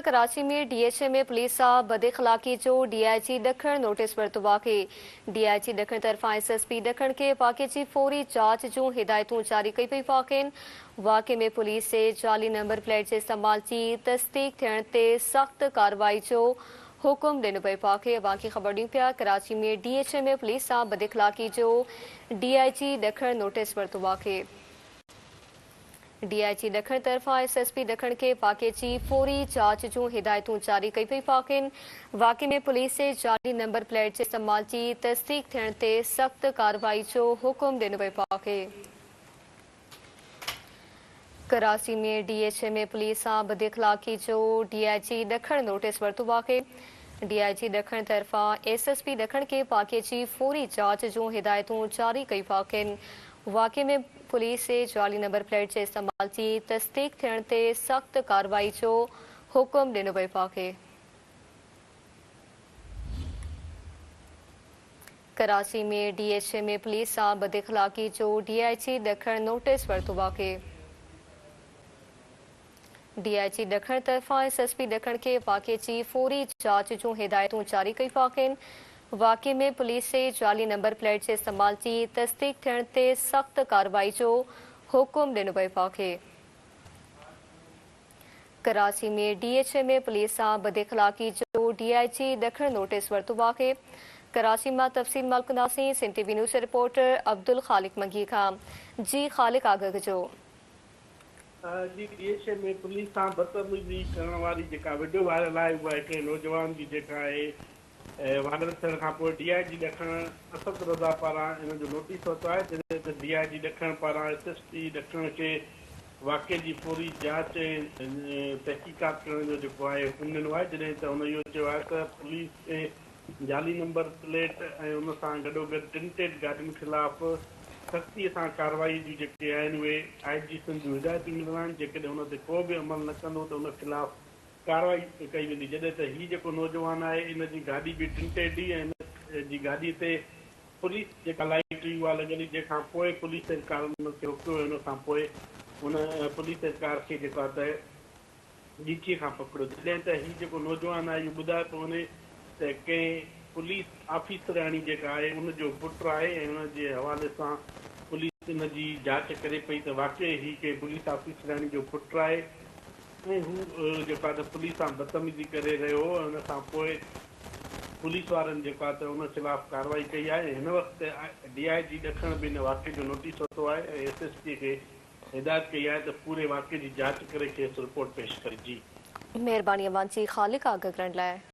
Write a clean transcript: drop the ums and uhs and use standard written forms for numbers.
कराची में डीएचए में पुलिस सां बदइखलाक़ी जो डीआईजी ॾखण नोटिस वरितो आहे। डीआईजी ॾखण तरफ़ां एसएसपी ॾखण खे वाक़े जी फौरी जांच जूं हिदायतूं जारी कई पई आहिनि। वाक़े में पुलिस जे जाली नंबर प्लेट जे इस्तेमाल जी तस्दीक थियण ते सख़्त कार्रवाई जो हुकुम ॾिनो पियो आहे। बाक़ी ख़बर ॾियूं पिया कराची में डीएचए में पुलिस सां बदइखलाक़ी जो डीआईजी ॾखण नोटिस वरितो आहे। डीआईजी ॾखण तरफ़ां एसएसपी ॾखण खे वाक़े जी फौरी जांच जूं हिदायतूं जारी कई पई आहिनि। वाक़े में पुलिस जे जाली नंबर प्लेट जे इस्तेमाल जी तस्दीक थियण ते सख़्त कार्रवाई जो हुकुम ॾिनो पियो आहे। कराची में डीएचए में पुलिस सां बदइखलाक़ी जो डीआईजी ॾखण नोटिस वरितो आहे। डीआईजी ॾखण तरफ़ां एसएसपी ॾखण खे वाक़े जी फौरी जांच जूं हिदायतूं जारी कयूं आहिनि। वाक़े में पुलिस जे जाली नंबर प्लेट जे इस्तेमाल जी तस्दीक थियण ते सख़्त कार्रवाई जो हुकुम ॾिनो पियो आहे। कराची में डीएचए में पुलिस सां बदइखलाक़ी जो डीआईजी ॾखण नोटिस वरितो आहे। डीआईजी ॾखण तरफ़ां एसएसपी ॾखण खे वाक़े जी फौरी जांच जूं हिदायतूं जारी कयूं आहिनि। वाक़े में पुलिस जे जाली नंबर प्लेट जे इस्तेमाल जी तस्दीक थियण ते सख़्त कार्रवाई जो हुकुम ॾिनो पियो आहे। कराची में डीएचए में पुलिस सां बदइखलाक़ी जो डीआईजी ॾखण नोटिस वरितो आहे। कराची मां तफ़सील मालूम कंदासीं Sindh TV news reporter Abdul Khaliq Mangi Khan. जी ख़ालिक आगाह कजो। जी डीएचए में पुलिस सां बदतमीज़ी करण वारी जेका वीडियो वायरल आहे उहा हिकिड़े नौजवान जी जेका आहे वायरल थियण खां पोइ डीआईजी ॾखण असद रज़ा पारां इन जो नोटिस वरितो आहे, जॾहिं त डीआईजी ॾखण पारां एसएसपी ॾखण खे वाक़े जी फौरी जांच तहक़ीक़ात करण जो जेको आहे हुकुम ॾिनो आहे, जॾहिं त हुन इहो चयो आहे त पुलिस जे जाली नंबर प्लेट ऐं उन सां गॾोगॾु टिंटेड गाॾियुनि ख़िलाफ़ सख़्तीअ सां कार्रवाई जूं जेके आहिनि उहे आईजी सिंध जूं हिदायतूं ॾिनल आहिनि। जेकॾहिं हुन ते को बि अमल न कंदो त उन ख़िलाफ़ कार्रवाई कई वेंदी। जॾहिं त हीउ जेको नौजवान आहे इन जी गाॾी बि टिंटेड ई ऐं इन जी गाॾीअ ते पुलिस जेका लाइट हुई उहा लॻल, जंहिंखां पोइ पुलिस एहलकार हुनखे रोकियो। हुन खां पोइ हुन पुलिस एहलकार खे जेको आहे त ॾीचीअ खां पकड़ियो। जॾहिं त हीउ जेको नौजवान आहे इहो ॿुधाए थो वञे त कंहिं पुलिस ऑफिसराणी जेका आहे उनजो पुटु आहे ऐं हुनजे हवाले सां पुलिस इन जी जांच करे पई त वाक़ई ही के पुलिस ऑफिसराणी जो पुटु आहे ऐं हू जेको आहे त पुलिस सां बदतमीज़ी करे रहियो हो। हुन खां पोइ पुलिस वारनि जेको आहे त हुन ख़िलाफ़ कार्रवाई कई आहे। हिन वक़्तु डीआईजी ॾखण बि हिन वाक़े जो नोटिस वरितो आहे ऐं एसएसपी खे हिदायत कई आहे त पूरे वाक़े जी जांच करे खेसि रिपोर्ट पेश करे। जी महिरबानी अवां जी ख़ालिक आगाह करण लाइ।